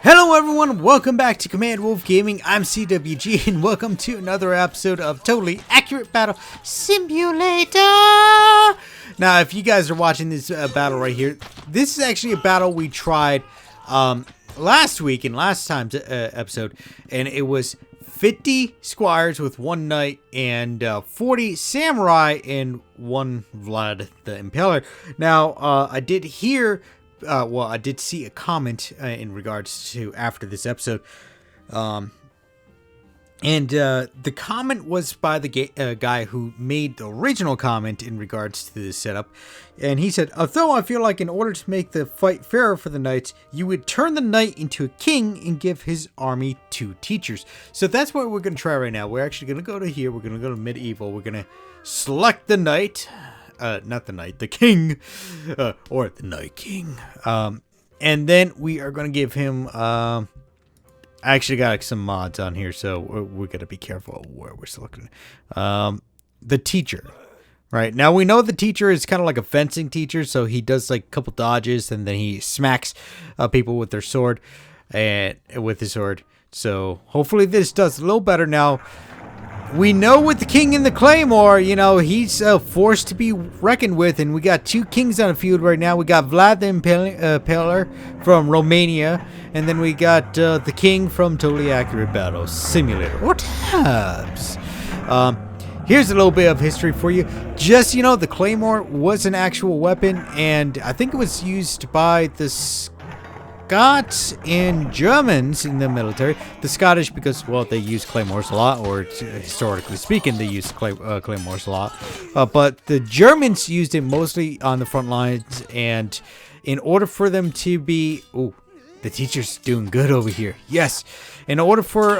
Hello everyone, welcome back to Command Wolf Gaming. I'm CWG and welcome to another episode of Totally Accurate Battle Simulator. Now, if you guys are watching this battle right here, this is actually a battle we tried last week in last time's episode, and it was 50 squires with one knight and 40 samurai and one Vlad the Impaler. Now, I did hear... I did see a comment in regards to after this episode. The comment was by the guy who made the original comment in regards to this setup. And he said, although I feel like in order to make the fight fairer for the knights, you would turn the knight into a king and give his army 2 teachers. So that's what we're going to try right now. We're actually going to go to here. We're going to go to medieval. We're going to select the knight. Not the knight, the king, or the Night King. And then we are going to give him, I actually got some mods on here, so we're going to be careful where we're selecting. The teacher, right? Now we know the teacher is kind of like a fencing teacher, so he does like a couple dodges, and then he smacks people with their sword, and with his sword. So hopefully this does a little better now. We know with the king and the claymore, you know, he's a force to be reckoned with, and we got 2 kings on the field right now. We got Vlad the Impaler from Romania, and then we got the king from Totally Accurate Battle Simulator. What tabs? Here's a little bit of history for you. Just, you know, the claymore was an actual weapon, and I think it was used by the Scots and Germans in the military. The Scottish, because, well, they use claymores a lot, or historically speaking, they use claymores a lot. But the Germans used it mostly on the front lines, and in order for them to be... Ooh, the teacher's doing good over here. Yes. In order for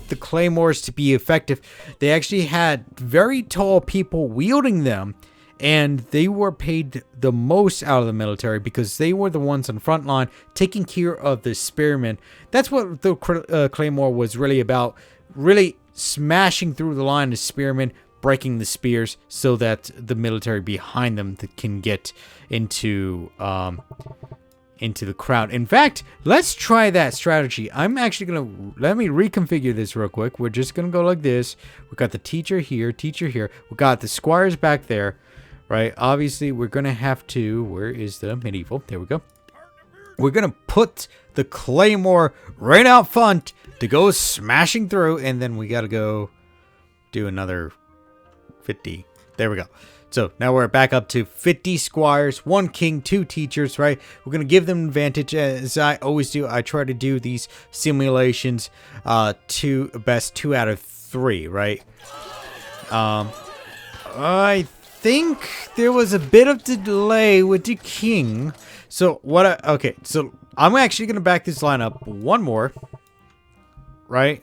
the claymores to be effective, they actually had very tall people wielding them, and they were paid the most out of the military because they were the ones on the front line taking care of the spearmen. That's what the claymore was really about. Really smashing through the line of spearmen, breaking the spears so that the military behind them can get into the crowd. In fact, let's try that strategy. I'm actually going to... Let me reconfigure this real quick. We're just going to go like this. We got the teacher here, teacher here. We got the squires back there. Right, obviously we're gonna have to, where is the medieval? There we go. We're gonna put the claymore right out front to go smashing through, and then we gotta go do another 50. There we go. So now we're back up to 50 squires, 1 king, 2 teachers, right? We're gonna give them advantage, as I always do. I try to do these simulations to best 2 out of 3, right? I think there was a bit of delay with the king. So okay, so I'm actually gonna back this line up one more, right?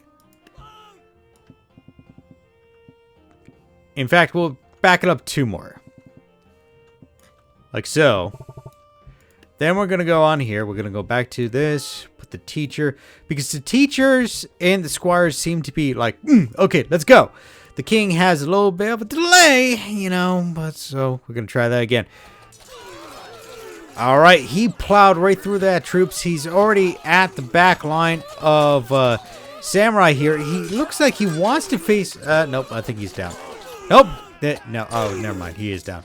In fact, we'll back it up 2 more, like so. Then we're gonna go on here. We're gonna go back to this, put the teacher, because the teachers and the squires seem to be like, okay, let's go. The king has a little bit of a delay, you know, but so we're going to try that again. All right, he plowed right through that, troops. He's already at the back line of samurai here. He looks like he wants to face... nope, I think he's down. Nope. No, oh, never mind. He is down.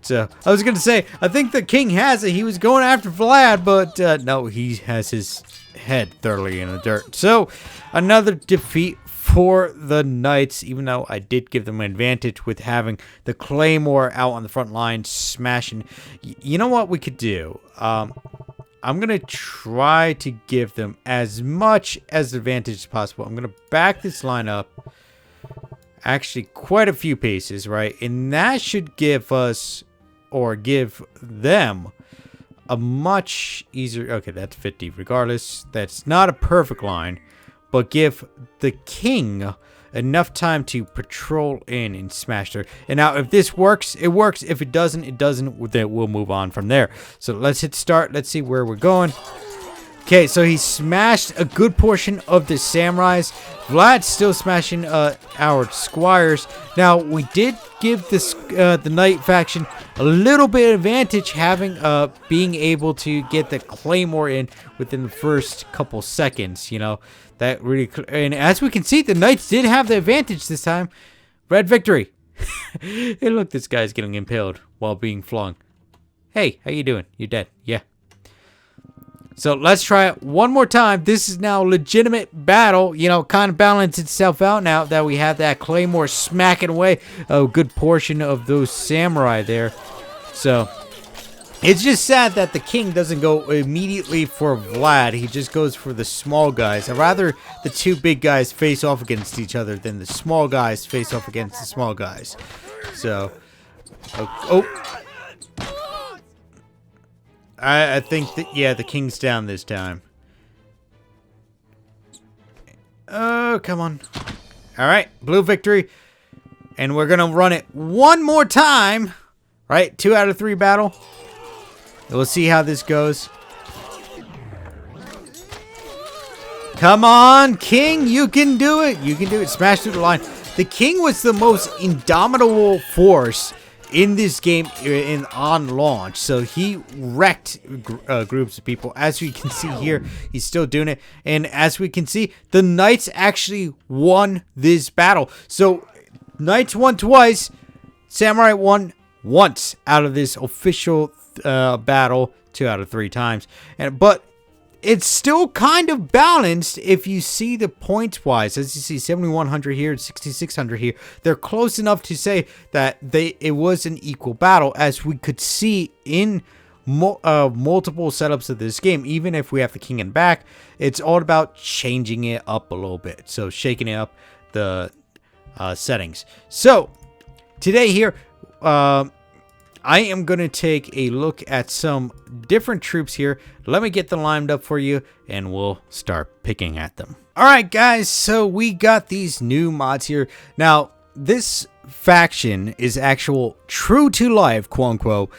So, I was going to say, I think the king has it. He was going after Vlad, but no, he has his head thoroughly in the dirt. So, another defeat for the knights, even though I did give them an advantage with having the claymore out on the front line smashing. You know what we could do? I'm going to try to give them as much as advantage as possible. I'm going to back this line up actually quite a few paces, right? And that should give us, or give them, a much easier... Okay, that's 50 regardless. That's not a perfect line. But give the king enough time to patrol in and smash her. And now, if this works, it works. If it doesn't, it doesn't. Then we'll move on from there. So let's hit start. Let's see where we're going. Okay, so he smashed a good portion of the samurais. Vlad's still smashing our squires. Now, we did give this the knight faction a little bit of advantage, having being able to get the claymore in within the first couple seconds. You know, that really, and as we can see, the knights did have the advantage this time. Red victory. Hey, look, this guy's getting impaled while being flung. Hey, how you doing? You're dead. Yeah. So let's try it one more time. This is now a legitimate battle. You know, kind of balanced itself out now that we have that claymore smacking away a good portion of those samurai there. So it's just sad that the king doesn't go immediately for Vlad. He just goes for the small guys. I'd rather the two big guys face off against each other than the small guys face off against the small guys. So, I think that, yeah, the king's down this time. Oh, come on. All right, blue victory. And we're going to run it one more time. Right, 2 out of 3 battle. We'll see how this goes. Come on, king. You can do it. You can do it. Smash through the line. The king was the most indomitable force in this game on launch, so he wrecked groups of people. As we can see here, he's still doing it, and as we can see, the knights actually won this battle. So knights won twice, samurai won once out of this official battle, 2 out of 3 times. But it's still kind of balanced if you see the points wise. As you see, 7,100 here and 6,600 here. They're close enough to say that it was an equal battle, as we could see in multiple setups of this game. Even if we have the king and back, it's all about changing it up a little bit. So shaking it up the settings. So today here, I am going to take a look at some different troops here. Let me get them lined up for you, and we'll start picking at them. Alright guys, so we got these new mods here. Now, this faction is actual true to life, quote unquote,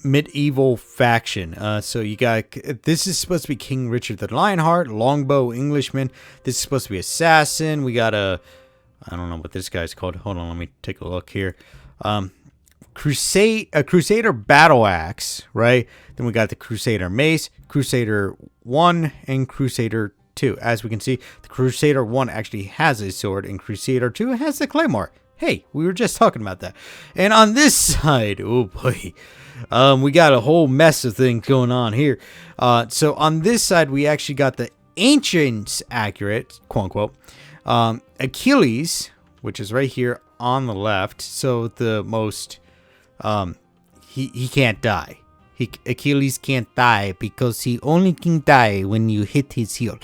medieval faction. So you got, this is supposed to be King Richard the Lionheart, Longbow Englishman. This is supposed to be Assassin. We got I don't know what this guy's called. Hold on, let me take a look here. Crusader Battle Axe, right? Then we got the Crusader Mace, Crusader 1, and Crusader 2. As we can see, the Crusader 1 actually has a sword, and Crusader 2 has the claymore. Hey, we were just talking about that. And on this side, oh boy, we got a whole mess of things going on here. So on this side, we actually got the Ancients accurate, quote unquote, Achilles, which is right here on the left. So the most... he can't die. Achilles can't die because he only can die when you hit his heel.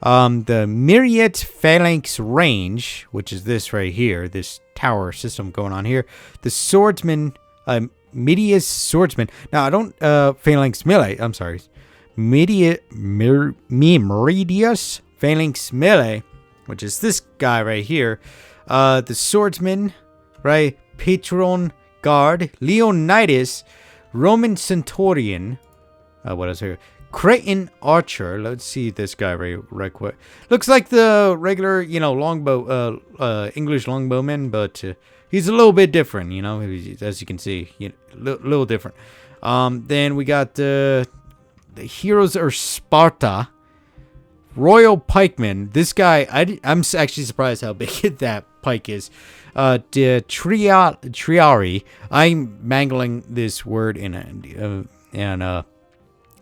The Myriad Phalanx Range, which is this right here, this tower system going on here. The Swordsman, Medius Swordsman. Now I don't Phalanx Melee. I'm sorry, Medius Phalanx Melee, which is this guy right here. The Swordsman, right? Patron Guard, Leonidas, Roman Centurion, what else here? Cretan Archer. Let's see this guy right quick. Looks like the regular, you know, longbow, English longbowman, but he's a little bit different, you know, as you can see, little different. Then we got the Heroes of Sparta, Royal Pikeman. This guy, I'm actually surprised how big that pike is. The Triari. I'm mangling this word in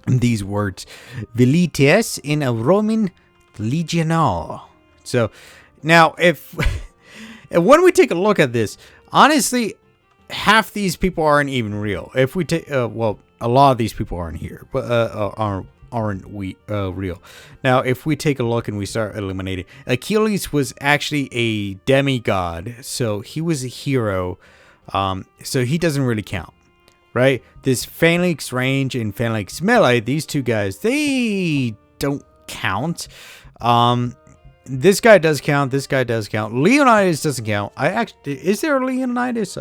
these words. Velites in a Roman legional. So now, if when we take a look at this, honestly, half these people aren't even real. If we take, well, a lot of these people aren't here, but aren't real. Now, if we take a look and we start eliminating, Achilles was actually a demigod, so he was a hero, so he doesn't really count, right? This Phalanx Range and Phalanx Melee, these two guys, they don't count. This guy does count. This guy does count. Leonidas doesn't count. Is there a Leonidas?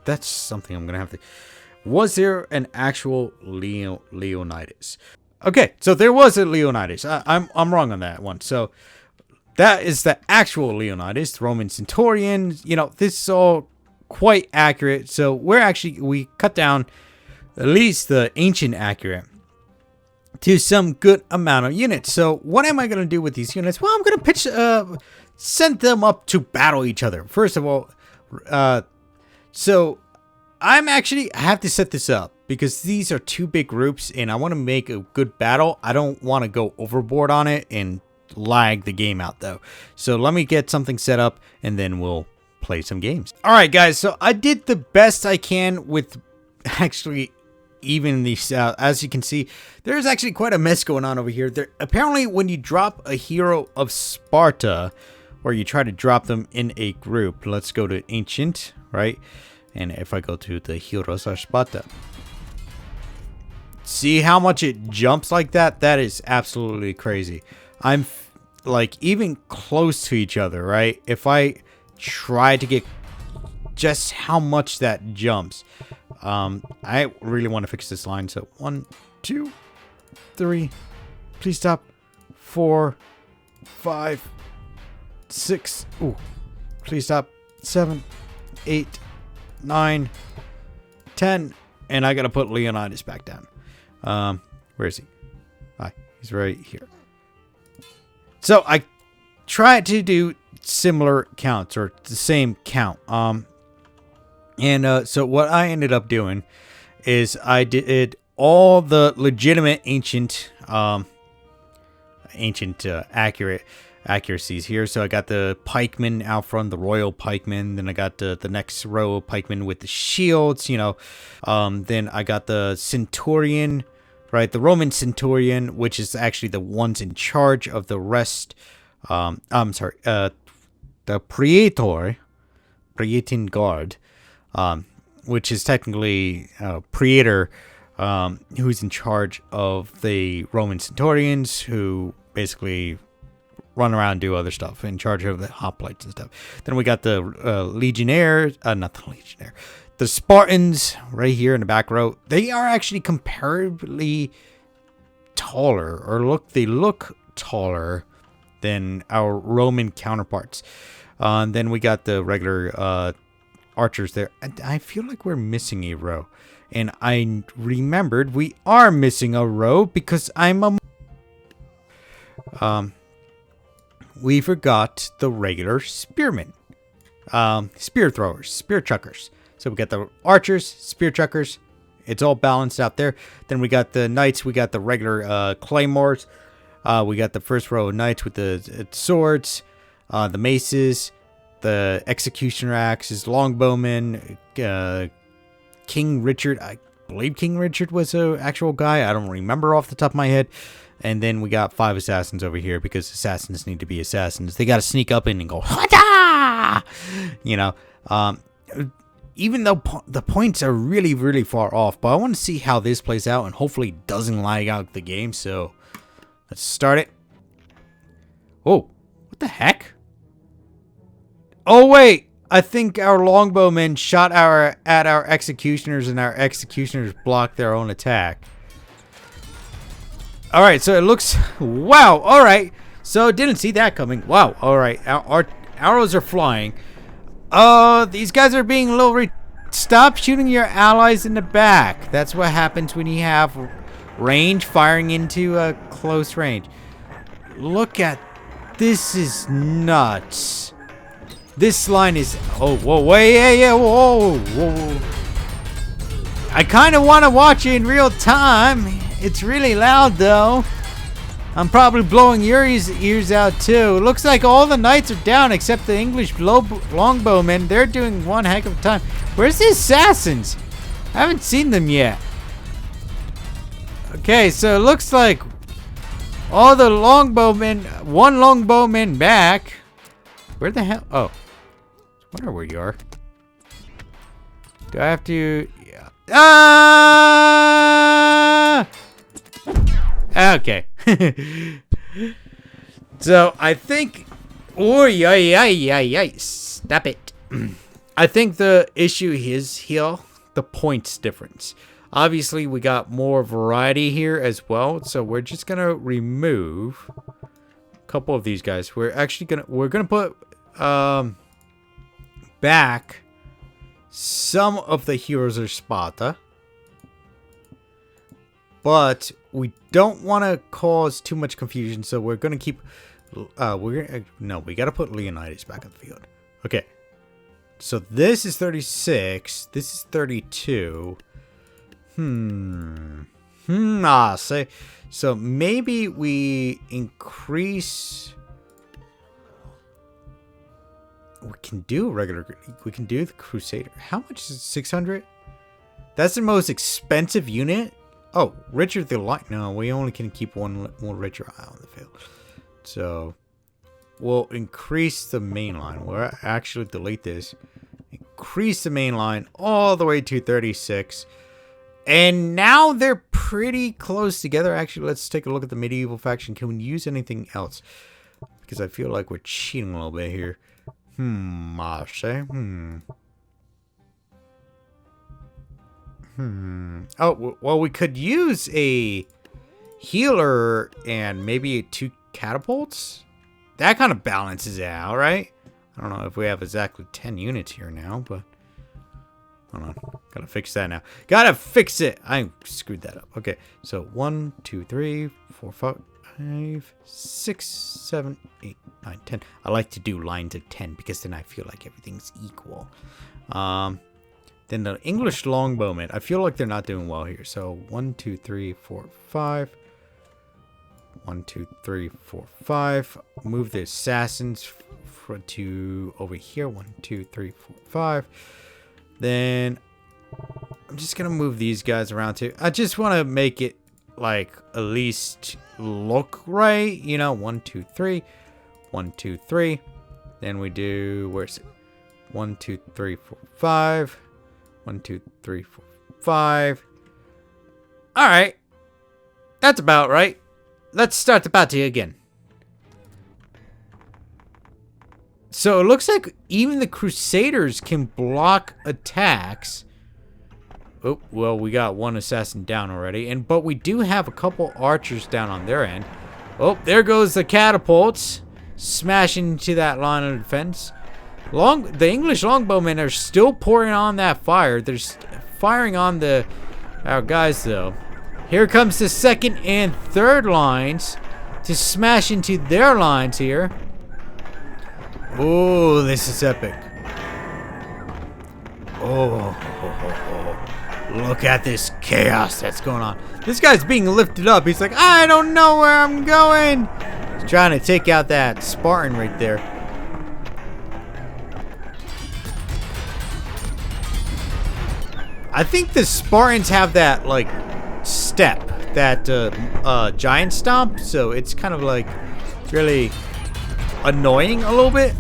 That's something I'm gonna have to. Was there an actual Leonidas? Okay, so there was a Leonidas. I'm wrong on that one. So that is the actual Leonidas, the Roman Centurion. You know, this is all quite accurate. So we cut down at least the ancient accurate to some good amount of units. So what am I going to do with these units? Well, I'm going to send them up to battle each other. First of all, so I have to set this up because these are two big groups and I want to make a good battle. I don't want to go overboard on it and lag the game out though. So let me get something set up and then we'll play some games. All right, guys. So I did the best I can with actually even these, as you can see, there's actually quite a mess going on over here. Apparently, when you drop a hero of Sparta, or you try to drop them in a group, let's go to Ancient, right? And if I go to the Heroes of Sparta, see how much it jumps like that? That is absolutely crazy. I'm like even close to each other, right? If I try to get just how much that jumps. I really want to fix this line. So 1, 2, 3. Please stop. 4, 5, 6. Ooh. Please stop. 7, 8, 9, 10. And I gotta put Leonidas back down. Where is he? Hi. He's right here. So I tried to do similar counts or the same count. So what I ended up doing is I did all the legitimate ancient accuracies here. So I got the pikemen out front, the royal pikemen. Then I got the next row of pikemen with the shields, you know. Then I got the centurion, right? The Roman centurion, which is actually the ones in charge of the rest. I'm sorry, the Praetorian Guard. Which is technically Praetor, who's in charge of the Roman centurions, who basically run around and do other stuff, in charge of the hoplites and stuff. Then we got the Legionnaires, not the Legionnaire, the Spartans right here in the back row. They are actually comparably taller, or they look taller than our Roman counterparts. Then we got the regular archers there. And I feel like we're missing a row. And I remembered we are missing a row because we forgot the regular spearmen. Spear throwers, spear chuckers. So we got the archers, spear chuckers. It's all balanced out there. Then we got the knights. We got the regular claymores. We got the first row of knights with the swords, the maces, the executioner axes, longbowmen, King Richard. I believe King Richard was an actual guy. I don't remember off the top of my head. And then we got 5 assassins over here because assassins need to be assassins. They got to sneak up in and go, Hada! You know, even though the points are really, really far off. But I want to see how this plays out and hopefully doesn't lag out the game. So let's start it. Oh, what the heck? Oh, wait. I think our longbowmen shot at our executioners and our executioners blocked their own attack. All right, so it looks... Wow, all right. So didn't see that coming. Wow, all right. Our arrows are flying. These guys are being a little... Stop shooting your allies in the back. That's what happens when you have range firing into a close range. Look at... This is nuts. This line is... Oh, whoa, wait, yeah, whoa, whoa. I kind of want to watch it in real time. It's really loud, though. I'm probably blowing your ears out, too. Looks like all the knights are down except the English longbowmen. They're doing one heck of a time. Where's the assassins? I haven't seen them yet. Okay, so it looks like all the longbowmen... One longbowman back. Where the hell? Oh. I wonder where you are. Do I have to... Yeah. Ah! Okay. So, I think... Oh, yeah. Stop it. I think the issue is here, the points difference. Obviously, we got more variety here as well. So, we're just going to remove... couple of these guys. We're gonna put back some of the heroes of Sparta, but we don't want to cause too much confusion, so we're gonna keep. We gotta put Leonidas back on the field. Okay. So this is 36. This is 32. So maybe we increase. We can do the Crusader. How much is it? 600? That's the most expensive unit. Oh, Richard the Light. No, we only can keep one Richard on the field. So we'll increase the main line. We'll actually delete this. Increase the main line all the way to 36. And now they're pretty close together. Actually, let's take a look at the medieval faction. Can we use anything else? Because I feel like we're cheating a little bit here. Oh, well, we could use a healer and maybe 2 catapults. That kind of balances it out, right? I don't know if we have exactly 10 units here now, but hold on. Gotta fix that now. Gotta fix it. I screwed that up. Okay, so 1, 2, 3, 4, 5, 6, 7, 8, 9, 10. I like to do lines of 10 because then I feel like everything's equal. Then the English longbowmen. I feel like they're not doing well here. So 1, 2, 3, 4, 5. 1, 2, 3, 4, 5. Move the assassins to over here. 1, 2, 3, 4, 5. Then I'm just gonna move these guys around too. I just want to make it like at least look right, you know. 1, 2, 3. 1, 2, 3. Then we do, where's it? 1, 2, 3, 4, 5. 1, 2, 3, 4, 5. All right, that's about right. Let's start the battle again. So it looks like even the Crusaders can block attacks. Oh, well, we got one assassin down already. But we do have a couple archers down on their end. Oh, there goes the catapults. Smashing into that line of defense. The English longbowmen are still pouring on that fire. They're firing on our guys, though. Here comes the second and third lines to smash into their lines here. Oh, this is epic. Oh, look at this chaos that's going on. This guy's being lifted up. He's like, I don't know where I'm going. He's trying to take out that Spartan right there. I think the Spartans have that, like, step, that giant stomp, so it's kind of like really annoying a little bit.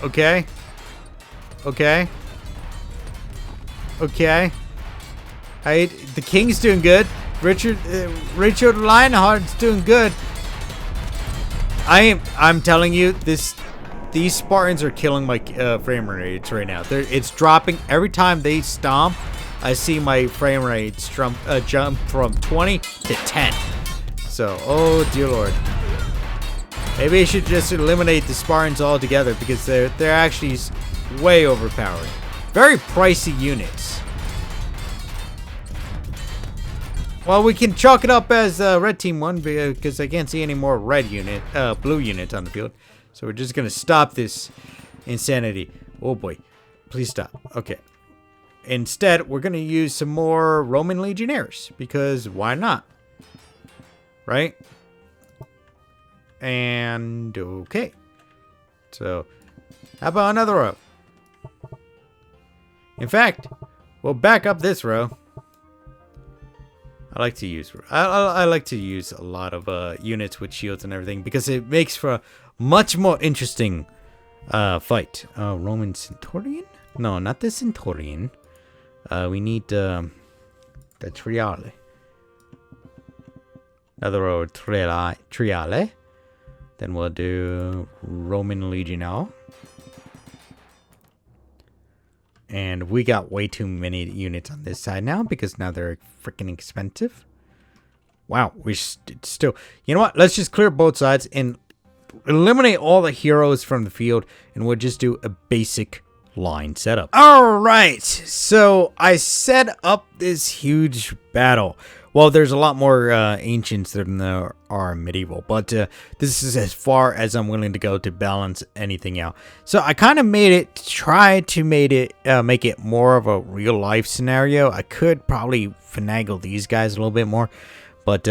Okay. Okay. Okay. The king's doing good. Richard Lionheart's doing good. I'm telling you, these Spartans are killing my frame rates right now. It's dropping every time they stomp. I see my frame rates jump from 20 to 10. So, oh dear lord. Maybe I should just eliminate the Spartans altogether because they're actually way overpowered. Very pricey units. Well, we can chalk it up as red team won because I can't see any more blue units on the field. So we're just gonna stop this insanity. Oh boy, please stop. Okay. Instead, we're gonna use some more Roman legionnaires because why not? Right? And okay. So, how about another row? In fact, we'll back up this row. I like to use a lot of units with shields and everything because it makes for a much more interesting fight. Roman Centurion? No, not the Centurion. We need the Triale. Another row of Triale. Then we'll do Roman Legionnaire. And we got way too many units on this side now because now they're freaking expensive. Wow, still... You know what? Let's just clear both sides and eliminate all the heroes from the field, and we'll just do a basic line setup. Alright, so I set up this huge battle. Well, there's a lot more ancients than there are medieval, but this is as far as I'm willing to go to balance anything out. So I kind of made it, tried to make it more of a real life scenario. I could probably finagle these guys a little bit more, but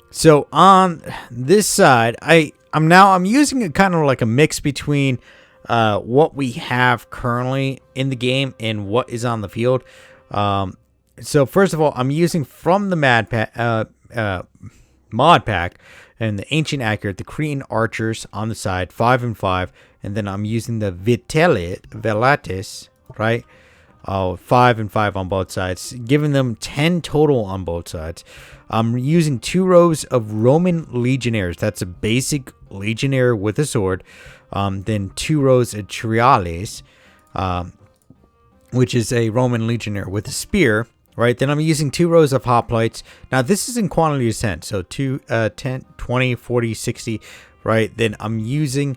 so on this side, I'm using a kind of like a mix between what we have currently in the game and what is on the field. So first of all, I'm using from the mod pack and the Ancient Accurate, the Cretan Archers on the side, 5 and 5, and then I'm using the Velatis, right? 5 and 5 on both sides, giving them 10 total on both sides. I'm using 2 rows of Roman Legionnaires. That's a basic Legionnaire with a sword. Then 2 rows of Triales, which is a Roman Legionnaire with a spear, right? Then I'm using 2 rows of Hoplites. Now, this is in quantity of 10, so 10, 20, 40, 60, right? Then I'm using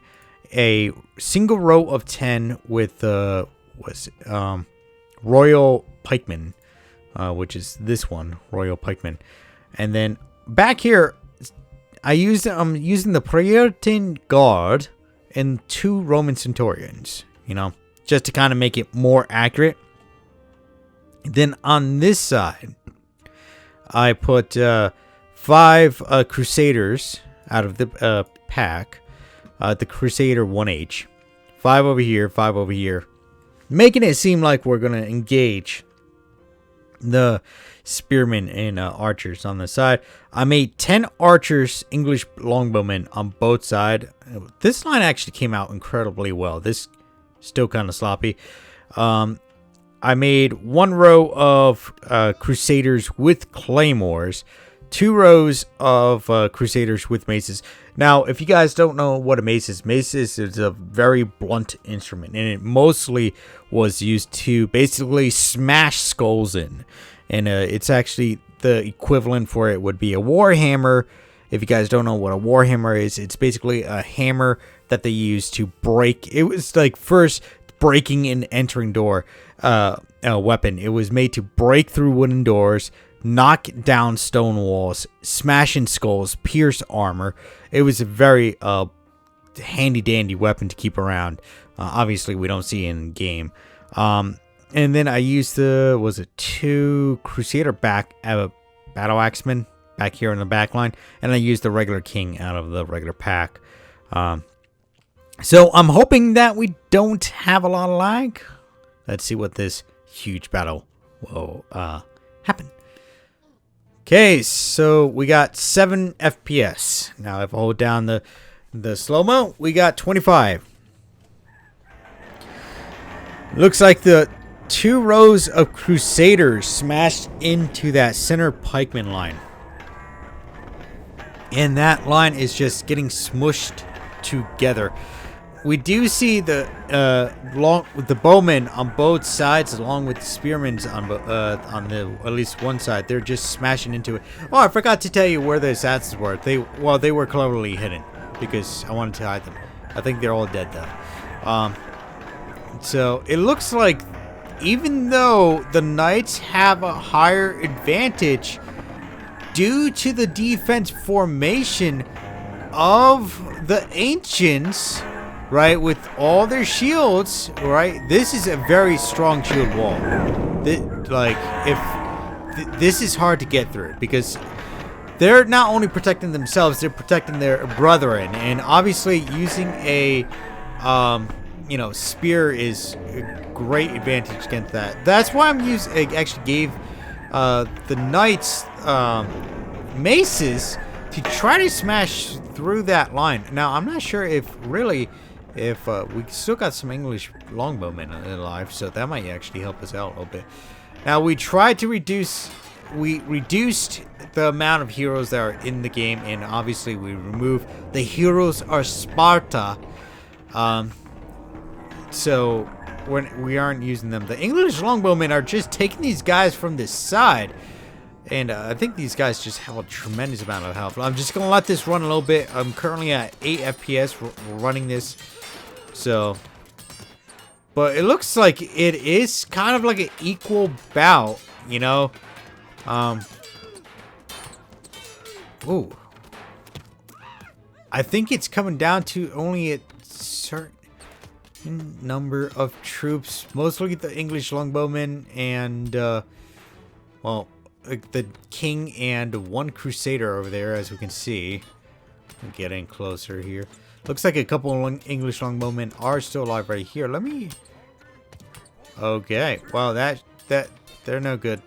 a single row of 10 with Royal Pikemen, which is this one, Royal Pikemen. And then back here, I'm using the Praetorian Guard and 2 Roman Centurions, you know, just to kind of make it more accurate. Then on this side, I put 5 Crusaders out of the pack, the Crusader 1H, 5 over here, 5 over here, making it seem like we're going to engage the spearmen and archers on the side. I made 10 archers, English longbowmen on both sides. This line actually came out incredibly well. This still kind of sloppy. I made 1 row of Crusaders with claymores, 2 rows of Crusaders with maces. Now, if you guys don't know what a mace is a very blunt instrument, and it mostly was used to basically smash skulls in. And it's actually the equivalent for it would be a warhammer. If you guys don't know what a warhammer is, it's basically a hammer that they use to break. It was like first breaking and entering door weapon. It was made to break through wooden doors, knock down stone walls, smash in skulls, pierce armor. It was a very handy dandy weapon to keep around. Obviously, we don't see it in game. And then I used the 2 Crusader battle axemen back here in the back line, and I used the regular king out of the regular pack. So I'm hoping that we don't have a lot of lag. Let's see what this huge battle will happen. Okay, so we got 7 FPS. Now if I hold down the slow-mo, we got 25. Looks like the 2 rows of Crusaders smashed into that center pikeman line. And that line is just getting smushed together. We do see the bowmen on both sides, along with the spearmen on the at least one side. They're just smashing into it. Oh, I forgot to tell you where the assassins were. They were cleverly hidden because I wanted to hide them. I think they're all dead though. So it looks like even though the knights have a higher advantage due to the defense formation of the ancients, right, with all their shields, right, this is a very strong shield wall. This is hard to get through because they're not only protecting themselves, they're protecting their brethren, and obviously using a spear is a great advantage against that. That's why I actually gave the knights maces to try to smash through that line. Now I'm not sure if we still got some English longbowmen alive, so that might actually help us out a little bit. Now we reduced the amount of heroes that are in the game, and obviously we removed the heroes are Sparta. So when we aren't using them, the English longbowmen are just taking these guys from this side And I think these guys just have a tremendous amount of health. I'm just going to let this run a little bit. I'm currently at 8 FPS running this. So, but it looks like it is kind of like an equal bout, you know. Ooh. I think it's coming down to only a certain number of troops. Mostly the English longbowmen and, well, the king and one crusader over there, as we can see. I'm getting closer here. Looks like a couple of English longbowmen are still alive right here. Let me... Okay. Wow, they're no good.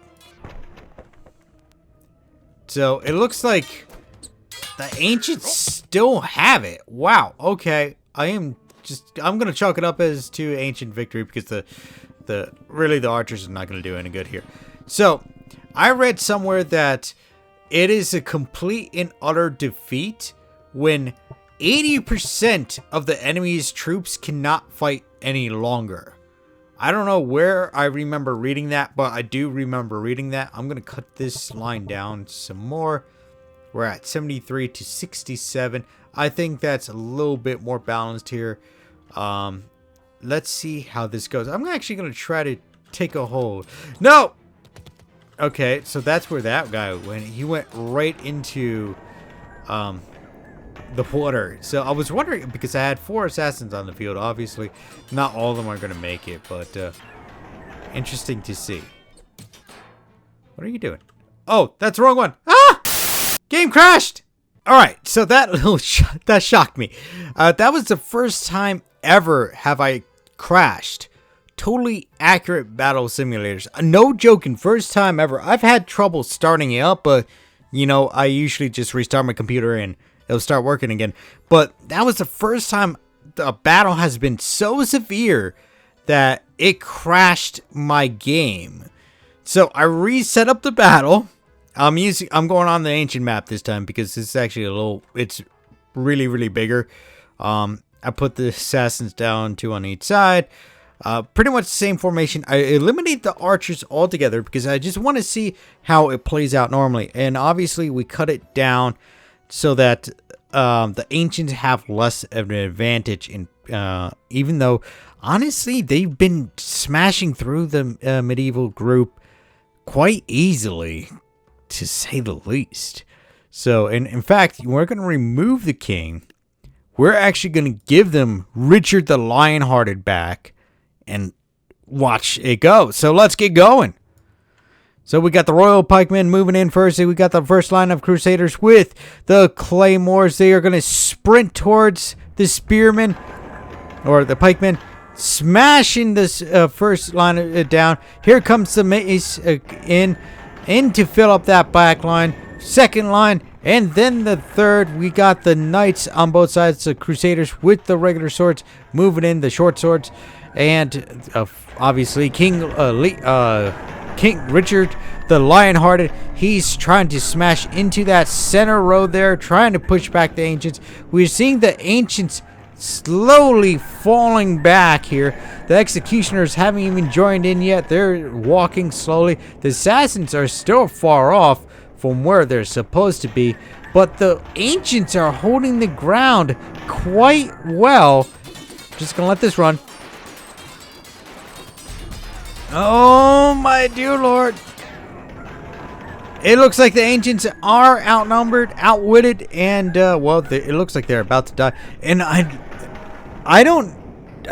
So, it looks like the ancients still have it. Wow. Okay. I'm gonna chalk it up as to ancient victory because the archers are not gonna do any good here. So, I read somewhere that it is a complete and utter defeat when 80% of the enemy's troops cannot fight any longer. I don't know where I remember reading that, but I do remember reading that. I'm going to cut this line down some more. We're at 73 to 67. I think that's a little bit more balanced here. Let's see how this goes. I'm actually going to try to take a hold. No! Okay, so that's where that guy went. He went right into the water. So I was wondering, because I had 4 assassins on the field. Obviously, not all of them are going to make it, but interesting to see. What are you doing? Oh, that's the wrong one. Ah! Game crashed! Alright, so that that shocked me. That was the first time ever have I crashed. Totally accurate battle simulators. No joking, first time ever. I've had trouble starting it up, but, you know, I usually just restart my computer and it'll start working again. But that was the first time a battle has been so severe that it crashed my game. So I reset up the battle. I'm going on the ancient map this time because it's actually it's really, really bigger. I put the assassins down 2 on each side. Pretty much the same formation. I eliminate the archers altogether because I just want to see how it plays out normally. And obviously we cut it down so that the ancients have less of an advantage. In even though, honestly, they've been smashing through the medieval group quite easily, to say the least. So, and in fact, we're going to remove the king. We're actually going to give them Richard the Lionhearted back. And watch it go. So let's get going. So we got the Royal Pikemen moving in first. We got the first line of Crusaders with the Claymores. They are going to sprint towards the Spearmen. Or the Pikemen. Smashing this first line down. Here comes the Mace in to fill up that back line. Second line. And then the third, we got the Knights on both sides. The Crusaders with the regular swords moving in, the short swords. And obviously King Richard the Lionhearted, he's trying to smash into that center row there, trying to push back the ancients. We're seeing the ancients slowly falling back here. The executioners haven't even joined in yet. They're walking slowly. The assassins are still far off from where they're supposed to be, but the ancients are holding the ground quite well. Just gonna let this run. Oh my dear lord. It looks like the ancients are outnumbered, outwitted, and well, it looks like they're about to die. And I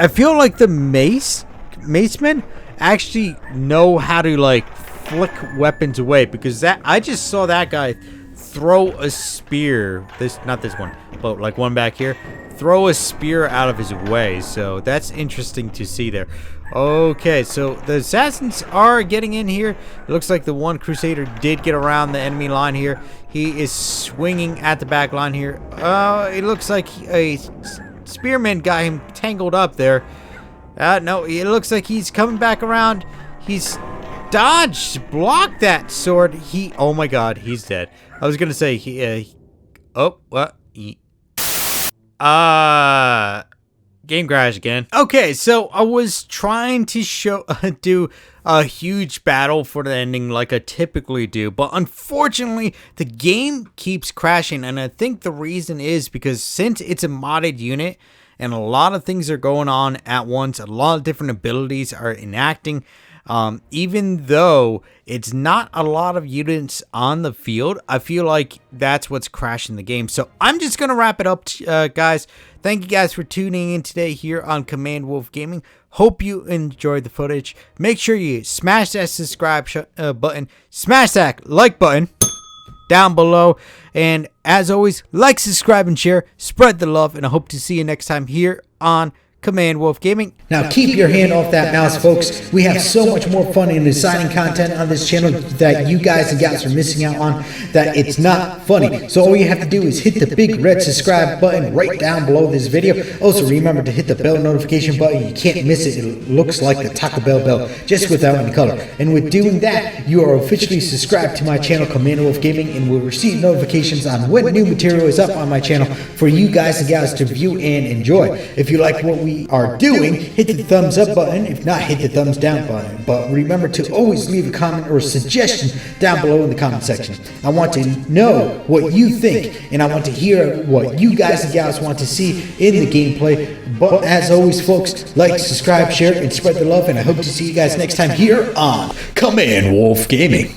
feel like the macemen actually know how to like flick weapons away, because I just saw that guy throw a spear. Not this one, but like one back here. Throw a spear out of his way. So that's interesting to see there. Okay, so the assassins are getting in here. It looks like the one crusader did get around the enemy line here. He is swinging at the back line here. It looks like a spearman got him tangled up there. No, it looks like he's coming back around. He's dodged, blocked that sword. Oh my god, he's dead. I was gonna say oh, what? Game crash again. Okay, so I was trying to do a huge battle for the ending like I typically do, but unfortunately the game keeps crashing, and I think the reason is because since it's a modded unit and a lot of things are going on at once, a lot of different abilities are enacting. Even though it's not a lot of units on the field, I feel like that's what's crashing the game. So I'm just going to wrap it up, guys. Thank you guys for tuning in today here on Command Wolf Gaming. Hope you enjoyed the footage. Make sure you smash that subscribe button, smash that like button down below. And as always, like, subscribe, and share. Spread the love, and I hope to see you next time here on Command Wolf Gaming. Now keep your hand off that mouse, folks. We have so much more fun and exciting content on this channel that you guys and gals are missing out on, that it's not funny. So all you have to do is hit the big red subscribe button right down below this video. Also remember to hit the bell notification button. You can't miss it. It looks like the Taco Bell bell, just without any color. And with doing that, you are officially subscribed to my channel, Command Wolf Gaming, and will receive notifications on when new material is up on my channel for you guys and gals to view and enjoy. If you like what we are doing, hit the thumbs up button. If not, hit the thumbs down button. But remember to always leave a comment or a suggestion down below in the comment section. I want to know what you think, and I want to hear what you guys and gals want to see in the gameplay. But as always, folks, like, subscribe, share, and spread the love, and I hope to see you guys next time here on Command Wolf Gaming.